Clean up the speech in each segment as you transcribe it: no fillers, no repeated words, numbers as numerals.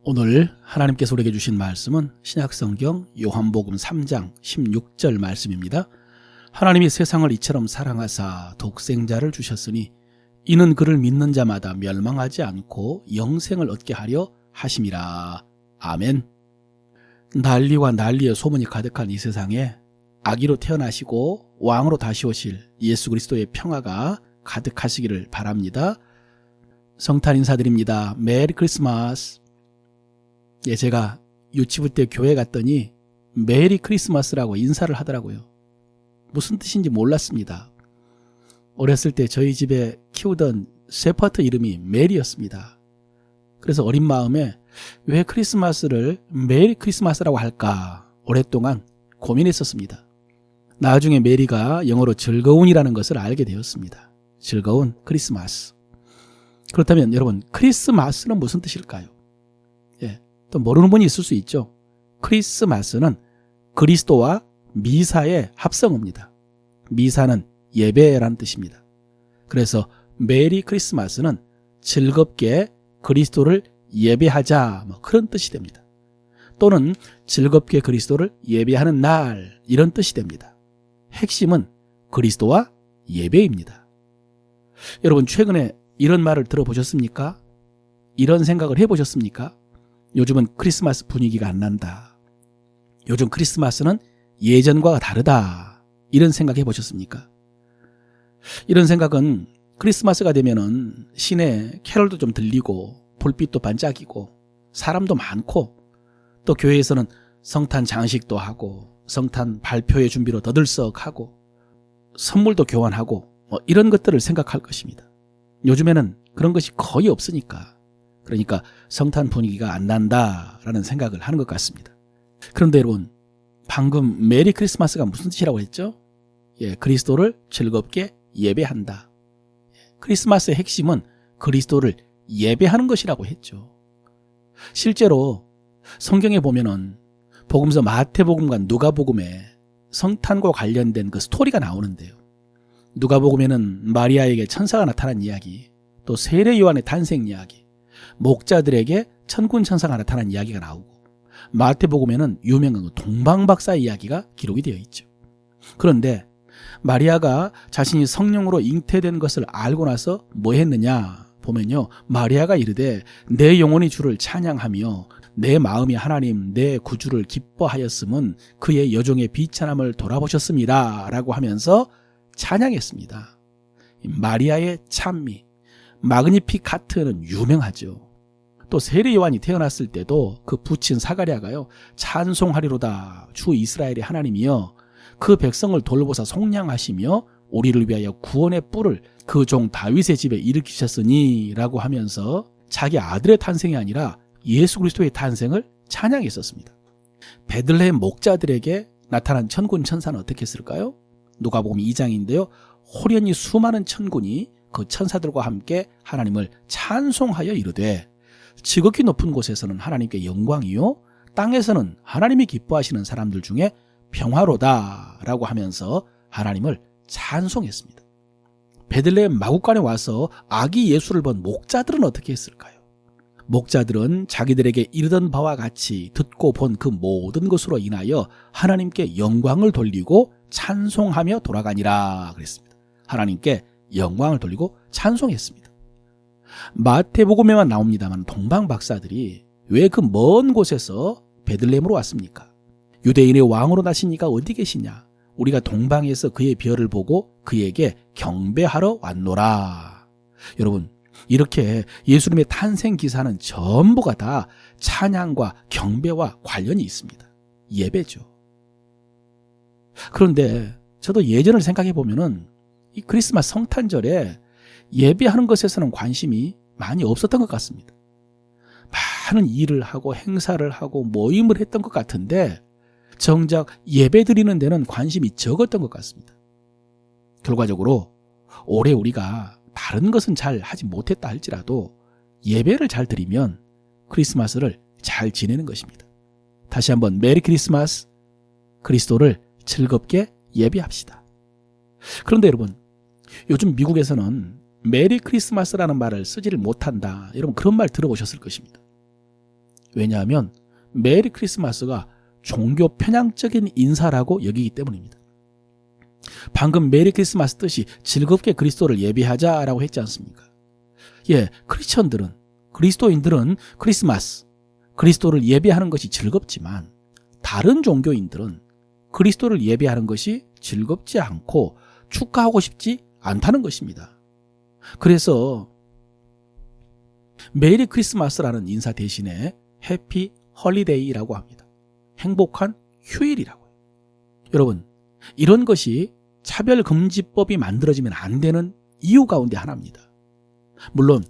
오늘 하나님께서 우리에게 주신 말씀은 신약성경 요한복음 3장 16절 말씀입니다. 하나님이 세상을 이처럼 사랑하사 독생자를 주셨으니 이는 그를 믿는 자마다 멸망하지 않고 영생을 얻게 하려 하심이라. 아멘. 난리와 난리의 소문이 가득한 이 세상에 아기로 태어나시고 왕으로 다시 오실 예수 그리스도의 평화가 가득하시기를 바랍니다. 성탄 인사드립니다. 메리 크리스마스. 제가 유치부 때 교회 갔더니 메리 크리스마스라고 인사를 하더라고요. 무슨 뜻인지 몰랐습니다. 어렸을 때 저희 집에 키우던 셰퍼드 이름이 메리였습니다. 그래서 어린 마음에 왜 크리스마스를 메리 크리스마스라고 할까 오랫동안 고민했었습니다. 나중에 메리가 영어로 즐거운이라는 것을 알게 되었습니다. 즐거운 크리스마스. 그렇다면 여러분, 크리스마스는 무슨 뜻일까요? 또 모르는 분이 있을 수 있죠. 크리스마스는 그리스도와 미사의 합성어입니다. 미사는 예배라는 뜻입니다. 그래서 메리 크리스마스는 즐겁게 그리스도를 예배하자, 그런 뜻이 됩니다. 또는 즐겁게 그리스도를 예배하는 날, 이런 뜻이 됩니다. 핵심은 그리스도와 예배입니다. 여러분, 최근에 이런 말을 들어보셨습니까? 이런 생각을 해보셨습니까? 요즘은 크리스마스 분위기가 안 난다. 요즘 크리스마스는 예전과 다르다. 이런 생각 해보셨습니까? 이런 생각은 크리스마스가 되면은 시내 캐럴도 좀 들리고 불빛도 반짝이고 사람도 많고 또 교회에서는 성탄 장식도 하고 성탄 발표회 준비로 더들썩하고 선물도 교환하고 이런 것들을 생각할 것입니다. 요즘에는 그런 것이 거의 없으니까. 그러니까 성탄 분위기가 안 난다라는 생각을 하는 것 같습니다. 그런데 여러분, 방금 메리 크리스마스가 무슨 뜻이라고 했죠? 그리스도를 즐겁게 예배한다. 크리스마스의 핵심은 그리스도를 예배하는 것이라고 했죠. 실제로 성경에 보면은 복음서 마태복음과 누가복음에 성탄과 관련된 그 스토리가 나오는데요. 누가복음에는 마리아에게 천사가 나타난 이야기, 또 세례 요한의 탄생 이야기, 목자들에게 천군 천사가 나타난 이야기가 나오고, 마태복음에는 유명한 동방박사 이야기가 기록이 되어 있죠. 그런데 마리아가 자신이 성령으로 잉태된 것을 알고 나서 뭐 했느냐 보면요, 마리아가 이르되 내 영혼이 주를 찬양하며 내 마음이 하나님 내 구주를 기뻐하였음은 그의 여종의 비천함을 돌아보셨습니다 라고 하면서 찬양했습니다. 마리아의 찬미, 마그니피카트는 유명하죠. 또 세례 요한이 태어났을 때도 그 부친 사가랴가요, 찬송하리로다 주 이스라엘의 하나님이여 그 백성을 돌보사 속량하시며 우리를 위하여 구원의 뿔을 그 종 다윗의 집에 일으키셨으니 라고 하면서 자기 아들의 탄생이 아니라 예수 그리스도의 탄생을 찬양했었습니다. 베들레헴 목자들에게 나타난 천군 천사는 어떻게 했을까요? 누가복음 2장인데요. 호련히 수많은 천군이 그 천사들과 함께 하나님을 찬송하여 이르되 지극히 높은 곳에서는 하나님께 영광이요 땅에서는 하나님이 기뻐하시는 사람들 중에 평화로다 라고 하면서 하나님을 찬송했습니다. 베들레헴 마구간에 와서 아기 예수를 본 목자들은 어떻게 했을까요? 목자들은 자기들에게 이르던 바와 같이 듣고 본 그 모든 것으로 인하여 하나님께 영광을 돌리고 찬송하며 돌아가니라 그랬습니다. 하나님께 영광을 돌리고 찬송했습니다. 마태복음에만 나옵니다만 동방박사들이 왜 그 먼 곳에서 베들레헴으로 왔습니까? 유대인의 왕으로 나신 이가 어디 계시냐? 우리가 동방에서 그의 별을 보고 그에게 경배하러 왔노라. 여러분, 이렇게 예수님의 탄생 기사는 전부가 다 찬양과 경배와 관련이 있습니다. 예배죠. 그런데 저도 예전을 생각해 보면은 이 크리스마스 성탄절에 예배하는 것에서는 관심이 많이 없었던 것 같습니다. 많은 일을 하고 행사를 하고 모임을 했던 것 같은데 정작 예배 드리는 데는 관심이 적었던 것 같습니다. 결과적으로 올해 우리가 다른 것은 잘 하지 못했다 할지라도 예배를 잘 드리면 크리스마스를 잘 지내는 것입니다. 다시 한번 메리 크리스마스, 그리스도를 즐겁게 예배합시다. 그런데 여러분, 요즘 미국에서는 메리 크리스마스라는 말을 쓰지를 못한다. 여러분 그런 말 들어보셨을 것입니다. 왜냐하면 메리 크리스마스가 종교 편향적인 인사라고 여기기 때문입니다. 방금 메리 크리스마스 뜻이 즐겁게 그리스도를 예배하자라고 했지 않습니까? 예, 그리스도인들은 크리스마스, 그리스도를 예배하는 것이 즐겁지만 다른 종교인들은 그리스도를 예배하는 것이 즐겁지 않고 축하하고 싶지 않다는 것입니다. 그래서 메리 크리스마스라는 인사 대신에 해피 헐리데이라고 합니다. 행복한 휴일이라고 해요. 여러분, 이런 것이 차별금지법이 만들어지면 안 되는 이유 가운데 하나입니다. 물론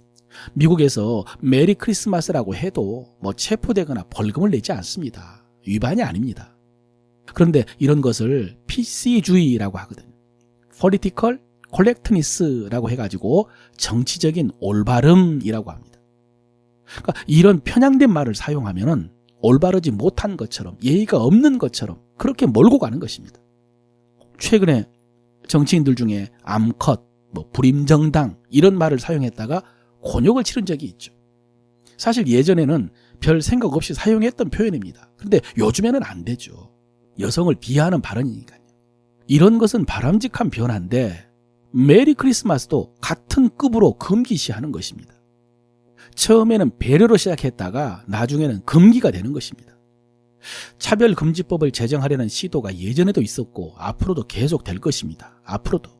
미국에서 메리 크리스마스라고 해도 체포되거나 벌금을 내지 않습니다. 위반이 아닙니다. 그런데 이런 것을 PC주의라고 하거든요. Political Correctness라고 해가지고 정치적인 올바름이라고 합니다. 그러니까 이런 편향된 말을 사용하면은 올바르지 못한 것처럼, 예의가 없는 것처럼 그렇게 몰고 가는 것입니다. 최근에 정치인들 중에 암컷, 불임정당 이런 말을 사용했다가 곤욕을 치른 적이 있죠. 사실 예전에는 별 생각 없이 사용했던 표현입니다. 그런데 요즘에는 안 되죠. 여성을 비하하는 발언이니까요. 이런 것은 바람직한 변화인데 메리 크리스마스도 같은 급으로 금기시하는 것입니다. 처음에는 배려로 시작했다가 나중에는 금기가 되는 것입니다. 차별금지법을 제정하려는 시도가 예전에도 있었고 앞으로도 계속 될 것입니다. 앞으로도.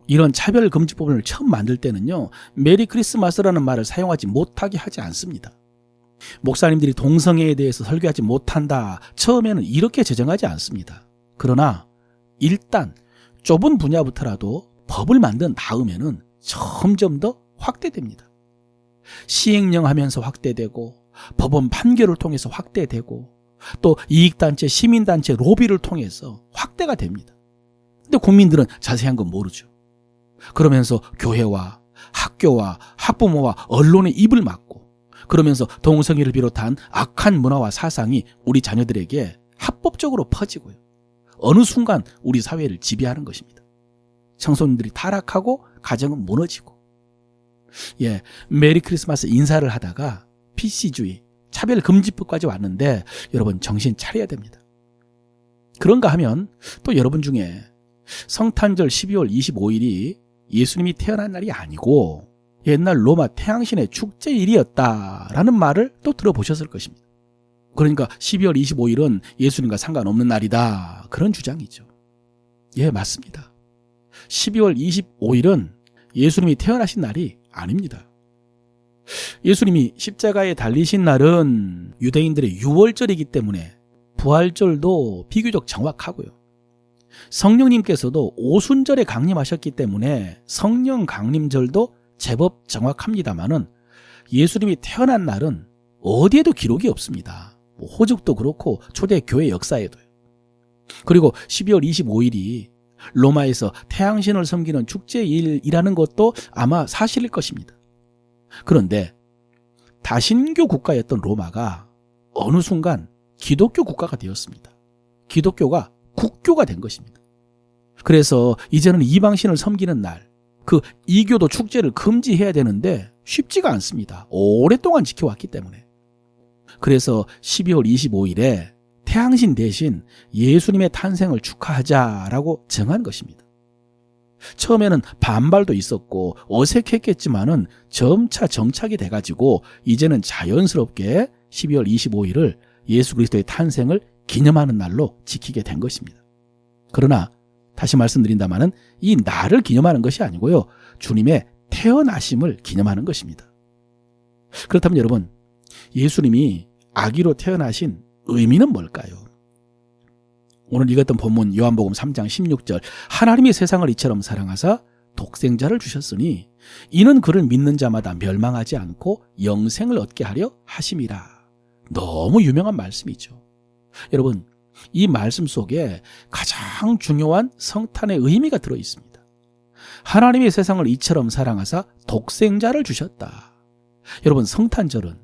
이런 차별금지법을 처음 만들 때는요, 메리 크리스마스라는 말을 사용하지 못하게 하지 않습니다. 목사님들이 동성애에 대해서 설교하지 못한다, 처음에는 이렇게 제정하지 않습니다. 그러나 일단 좁은 분야부터라도 법을 만든 다음에는 점점 더 확대됩니다. 시행령 하면서 확대되고 법원 판결을 통해서 확대되고 또 이익단체, 시민단체 로비를 통해서 확대가 됩니다. 근데 국민들은 자세한 건 모르죠. 그러면서 교회와 학교와 학부모와 언론의 입을 막고 그러면서 동성애를 비롯한 악한 문화와 사상이 우리 자녀들에게 합법적으로 퍼지고요. 어느 순간 우리 사회를 지배하는 것입니다. 청소년들이 타락하고 가정은 무너지고. 예, 메리 크리스마스 인사를 하다가 PC주의, 차별금지법까지 왔는데 여러분 정신 차려야 됩니다. 그런가 하면 또 여러분 중에 성탄절 12월 25일이 예수님이 태어난 날이 아니고 옛날 로마 태양신의 축제일이었다라는 말을 또 들어보셨을 것입니다. 그러니까 12월 25일은 예수님과 상관없는 날이다, 그런 주장이죠. 예, 맞습니다. 12월 25일은 예수님이 태어나신 날이 아닙니다. 예수님이 십자가에 달리신 날은 유대인들의 유월절이기 때문에 부활절도 비교적 정확하고요. 성령님께서도 오순절에 강림하셨기 때문에 성령 강림절도 제법 정확합니다만은 예수님이 태어난 날은 어디에도 기록이 없습니다. 호적도 그렇고 초대교회 역사에도요. 그리고 12월 25일이 로마에서 태양신을 섬기는 축제일이라는 것도 아마 사실일 것입니다. 그런데 다신교 국가였던 로마가 어느 순간 기독교 국가가 되었습니다. 기독교가 국교가 된 것입니다. 그래서 이제는 이방신을 섬기는 날, 그 이교도 축제를 금지해야 되는데 쉽지가 않습니다. 오랫동안 지켜왔기 때문에. 그래서 12월 25일에 태양신 대신 예수님의 탄생을 축하하자라고 정한 것입니다. 처음에는 반발도 있었고 어색했겠지만은 점차 정착이 돼가지고 이제는 자연스럽게 12월 25일을 예수 그리스도의 탄생을 기념하는 날로 지키게 된 것입니다. 그러나 다시 말씀드린다마는 이 날을 기념하는 것이 아니고요, 주님의 태어나심을 기념하는 것입니다. 그렇다면 여러분, 예수님이 아기로 태어나신 의미는 뭘까요? 오늘 읽었던 본문 요한복음 3장 16절, 하나님이 세상을 이처럼 사랑하사 독생자를 주셨으니 이는 그를 믿는 자마다 멸망하지 않고 영생을 얻게 하려 하심이라. 너무 유명한 말씀이죠. 여러분, 이 말씀 속에 가장 중요한 성탄의 의미가 들어 있습니다. 하나님이 세상을 이처럼 사랑하사 독생자를 주셨다. 여러분, 성탄절은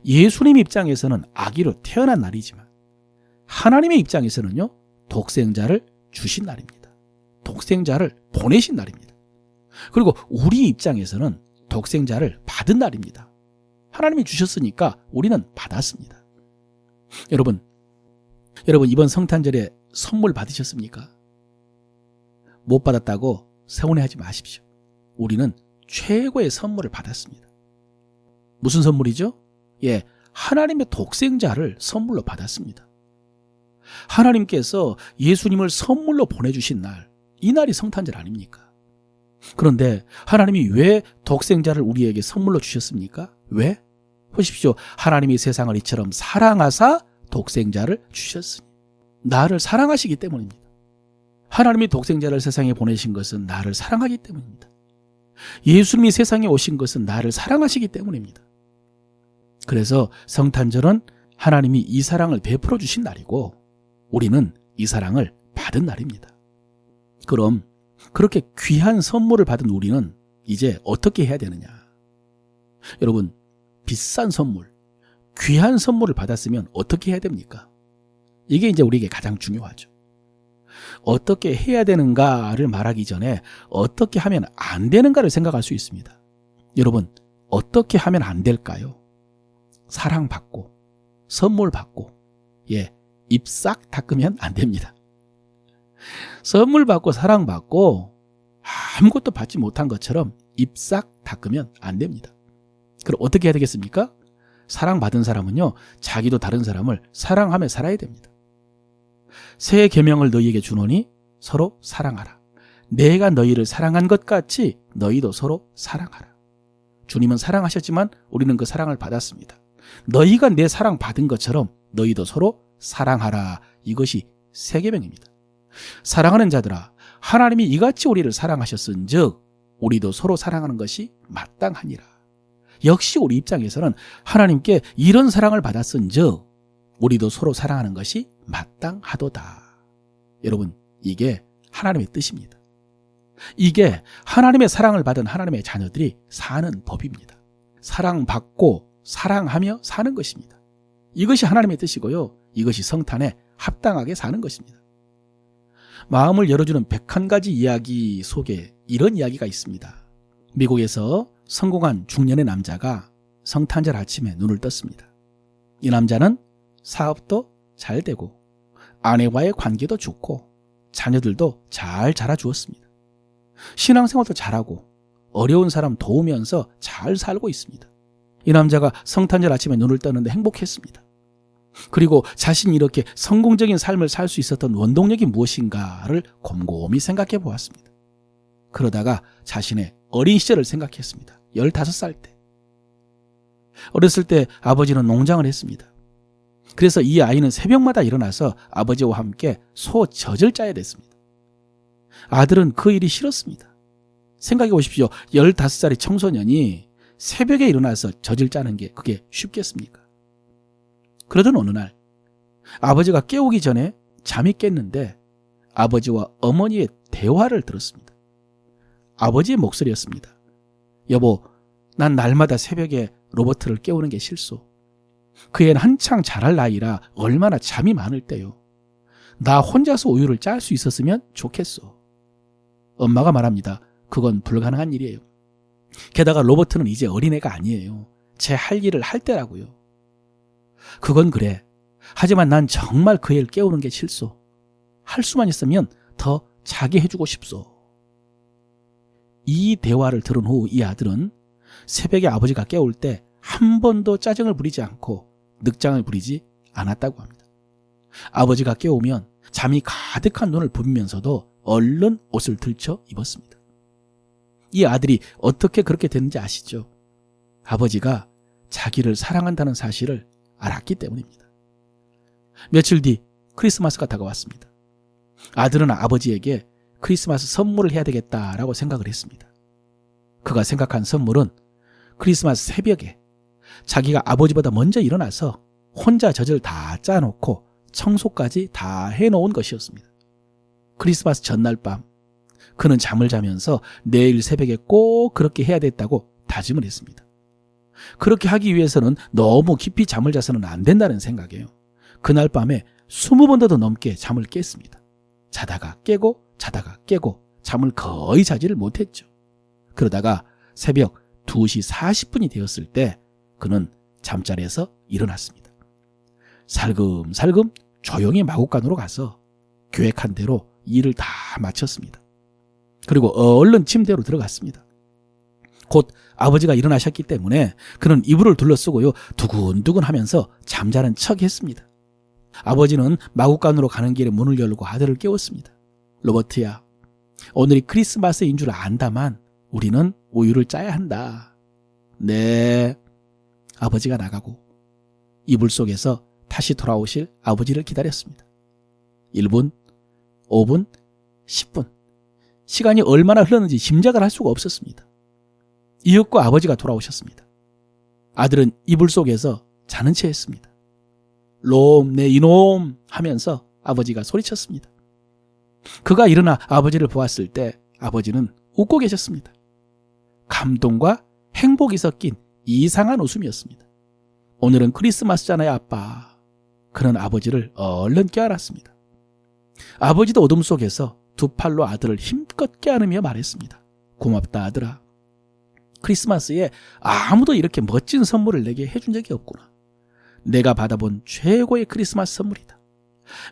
예수님 입장에서는 아기로 태어난 날이지만 하나님의 입장에서는요, 독생자를 주신 날입니다. 독생자를 보내신 날입니다. 그리고 우리 입장에서는 독생자를 받은 날입니다. 하나님이 주셨으니까 우리는 받았습니다. 여러분 이번 성탄절에 선물 받으셨습니까? 못 받았다고 서운해하지 마십시오. 우리는 최고의 선물을 받았습니다. 무슨 선물이죠? 하나님의 독생자를 선물로 받았습니다. 하나님께서 예수님을 선물로 보내주신 날, 이 날이 성탄절 아닙니까? 그런데 하나님이 왜 독생자를 우리에게 선물로 주셨습니까? 왜? 보십시오. 하나님이 세상을 이처럼 사랑하사 독생자를 주셨으니. 나를 사랑하시기 때문입니다. 하나님이 독생자를 세상에 보내신 것은 나를 사랑하기 때문입니다. 예수님이 세상에 오신 것은 나를 사랑하시기 때문입니다. 그래서 성탄절은 하나님이 이 사랑을 베풀어 주신 날이고 우리는 이 사랑을 받은 날입니다. 그럼 그렇게 귀한 선물을 받은 우리는 이제 어떻게 해야 되느냐? 여러분, 비싼 선물, 귀한 선물을 받았으면 어떻게 해야 됩니까? 이게 이제 우리에게 가장 중요하죠. 어떻게 해야 되는가를 말하기 전에 어떻게 하면 안 되는가를 생각할 수 있습니다. 여러분, 어떻게 하면 안 될까요? 사랑받고, 선물 받고, 입 싹 닦으면 안 됩니다. 선물 받고 사랑받고 아무것도 받지 못한 것처럼 입 싹 닦으면 안 됩니다. 그럼 어떻게 해야 되겠습니까? 사랑받은 사람은요, 자기도 다른 사람을 사랑하며 살아야 됩니다. 새 계명을 너희에게 주노니 서로 사랑하라. 내가 너희를 사랑한 것 같이 너희도 서로 사랑하라. 주님은 사랑하셨지만 우리는 그 사랑을 받았습니다. 너희가 내 사랑 받은 것처럼 너희도 서로 사랑하라. 이것이 새 계명입니다. 사랑하는 자들아, 하나님이 이같이 우리를 사랑하셨은즉 우리도 서로 사랑하는 것이 마땅하니라. 역시 우리 입장에서는 하나님께 이런 사랑을 받았은즉 우리도 서로 사랑하는 것이 마땅하도다. 여러분, 이게 하나님의 뜻입니다. 이게 하나님의 사랑을 받은 하나님의 자녀들이 사는 법입니다. 사랑받고 사랑하며 사는 것입니다. 이것이 하나님의 뜻이고요. 이것이 성탄에 합당하게 사는 것입니다. 마음을 열어주는 101가지 이야기 속에 이런 이야기가 있습니다. 미국에서 성공한 중년의 남자가 성탄절 아침에 눈을 떴습니다. 이 남자는 사업도 잘 되고 아내와의 관계도 좋고 자녀들도 잘 자라주었습니다. 신앙생활도 잘하고 어려운 사람 도우면서 잘 살고 있습니다. 이 남자가 성탄절 아침에 눈을 떴는데 행복했습니다. 그리고 자신이 이렇게 성공적인 삶을 살 수 있었던 원동력이 무엇인가를 곰곰이 생각해 보았습니다. 그러다가 자신의 어린 시절을 생각했습니다. 15살 때. 어렸을 때 아버지는 농장을 했습니다. 그래서 이 아이는 새벽마다 일어나서 아버지와 함께 소 젖을 짜야 됐습니다. 아들은 그 일이 싫었습니다. 생각해 보십시오. 15살의 청소년이 새벽에 일어나서 젖을 짜는 게 그게 쉽겠습니까? 그러던 어느 날 아버지가 깨우기 전에 잠이 깼는데 아버지와 어머니의 대화를 들었습니다. 아버지의 목소리였습니다. 여보, 난 날마다 새벽에 로버트를 깨우는 게 실수. 그 애는 한창 자랄 나이라 얼마나 잠이 많을 때요. 나 혼자서 우유를 짤 수 있었으면 좋겠어. 엄마가 말합니다. 그건 불가능한 일이에요. 게다가 로버트는 이제 어린애가 아니에요. 제 할 일을 할 때라고요. 그건 그래. 하지만 난 정말 그 애를 깨우는 게 싫소. 할 수만 있으면 더 자게 해주고 싶소. 이 대화를 들은 후 이 아들은 새벽에 아버지가 깨울 때 한 번도 짜증을 부리지 않고 늑장을 부리지 않았다고 합니다. 아버지가 깨우면 잠이 가득한 눈을 부비면서도 얼른 옷을 들쳐 입었습니다. 이 아들이 어떻게 그렇게 됐는지 아시죠? 아버지가 자기를 사랑한다는 사실을 알았기 때문입니다. 며칠 뒤 크리스마스가 다가왔습니다. 아들은 아버지에게 크리스마스 선물을 해야 되겠다라고 생각을 했습니다. 그가 생각한 선물은 크리스마스 새벽에 자기가 아버지보다 먼저 일어나서 혼자 젖을 다 짜놓고 청소까지 다 해놓은 것이었습니다. 크리스마스 전날 밤 그는 잠을 자면서 내일 새벽에 꼭 그렇게 해야 됐다고 다짐을 했습니다. 그렇게 하기 위해서는 너무 깊이 잠을 자서는 안 된다는 생각이에요. 그날 밤에 20번도 더 넘게 잠을 깼습니다. 자다가 깨고 자다가 깨고 잠을 거의 자지를 못했죠. 그러다가 새벽 2시 40분이 되었을 때 그는 잠자리에서 일어났습니다. 살금살금 조용히 마구간으로 가서 계획한 대로 일을 다 마쳤습니다. 그리고 얼른 침대로 들어갔습니다. 곧 아버지가 일어나셨기 때문에 그는 이불을 둘러쓰고요, 두근두근 하면서 잠자는 척 했습니다. 아버지는 마구간으로 가는 길에 문을 열고 아들을 깨웠습니다. 로버트야, 오늘이 크리스마스인 줄 안다만 우리는 우유를 짜야 한다. 네. 아버지가 나가고 이불 속에서 다시 돌아오실 아버지를 기다렸습니다. 1분, 5분, 10분. 시간이 얼마나 흘렀는지 짐작을 할 수가 없었습니다. 이윽고 아버지가 돌아오셨습니다. 아들은 이불 속에서 자는 채 했습니다. 롬, 내 이놈 하면서 아버지가 소리쳤습니다. 그가 일어나 아버지를 보았을 때 아버지는 웃고 계셨습니다. 감동과 행복이 섞인 이상한 웃음이었습니다. 오늘은 크리스마스잖아요, 아빠. 그는 아버지를 얼른 껴안았습니다. 아버지도 어둠 속에서 두 팔로 아들을 힘껏 껴안으며 말했습니다. 고맙다, 아들아. 크리스마스에 아무도 이렇게 멋진 선물을 내게 해준 적이 없구나. 내가 받아본 최고의 크리스마스 선물이다.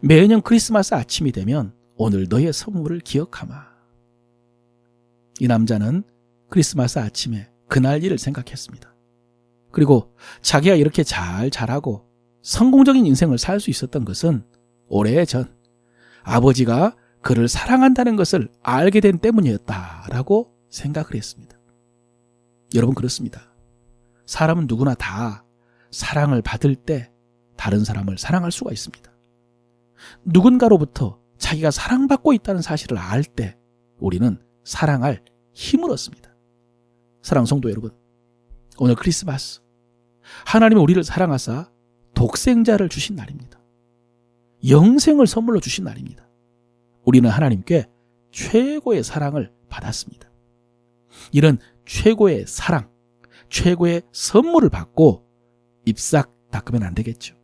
매년 크리스마스 아침이 되면 오늘 너의 선물을 기억하마. 이 남자는 크리스마스 아침에 그날 일을 생각했습니다. 그리고 자기가 이렇게 잘 자라고 성공적인 인생을 살 수 있었던 것은 오래전 아버지가 그를 사랑한다는 것을 알게 된 때문이었다라고 생각을 했습니다. 여러분, 그렇습니다. 사람은 누구나 다 사랑을 받을 때 다른 사람을 사랑할 수가 있습니다. 누군가로부터 자기가 사랑받고 있다는 사실을 알 때 우리는 사랑할 힘을 얻습니다. 사랑하는 성도 여러분, 오늘 크리스마스, 하나님이 우리를 사랑하사 독생자를 주신 날입니다. 영생을 선물로 주신 날입니다. 우리는 하나님께 최고의 사랑을 받았습니다. 이런 최고의 사랑, 최고의 선물을 받고 잎싹 닦으면 안 되겠죠.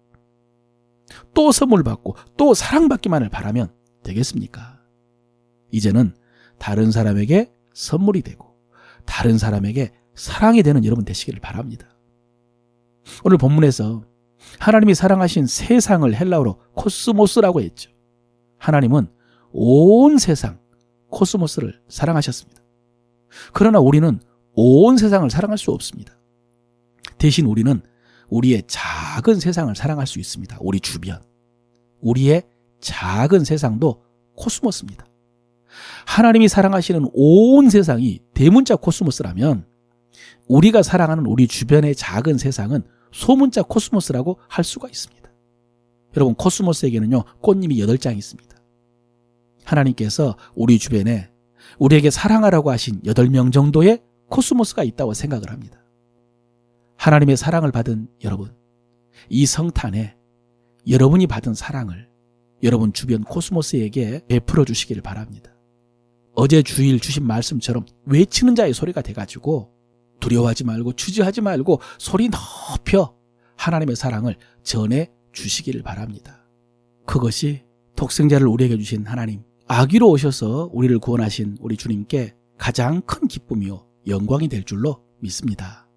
또 선물을 받고 또 사랑받기만을 바라면 되겠습니까? 이제는 다른 사람에게 선물이 되고 다른 사람에게 사랑이 되는 여러분 되시기를 바랍니다. 오늘 본문에서 하나님이 사랑하신 세상을 헬라어로 코스모스라고 했죠. 하나님은 온 세상, 코스모스를 사랑하셨습니다. 그러나 우리는 온 세상을 사랑할 수 없습니다. 대신 우리는 우리의 작은 세상을 사랑할 수 있습니다. 우리 주변. 우리의 작은 세상도 코스모스입니다. 하나님이 사랑하시는 온 세상이 대문자 코스모스라면 우리가 사랑하는 우리 주변의 작은 세상은 소문자 코스모스라고 할 수가 있습니다. 여러분, 코스모스에게는요, 꽃잎이 8장이 있습니다. 하나님께서 우리 주변에 우리에게 사랑하라고 하신 8명 정도의 코스모스가 있다고 생각을 합니다. 하나님의 사랑을 받은 여러분, 이 성탄에 여러분이 받은 사랑을 여러분 주변 코스모스에게 베풀어 주시기를 바랍니다. 어제 주일 주신 말씀처럼 외치는 자의 소리가 돼가지고 두려워하지 말고 주저하지 말고 소리 높여 하나님의 사랑을 전해 주시기를 바랍니다. 그것이 독생자를 우리에게 주신 하나님, 아기로 오셔서 우리를 구원하신 우리 주님께 가장 큰 기쁨이요 영광이 될 줄로 믿습니다.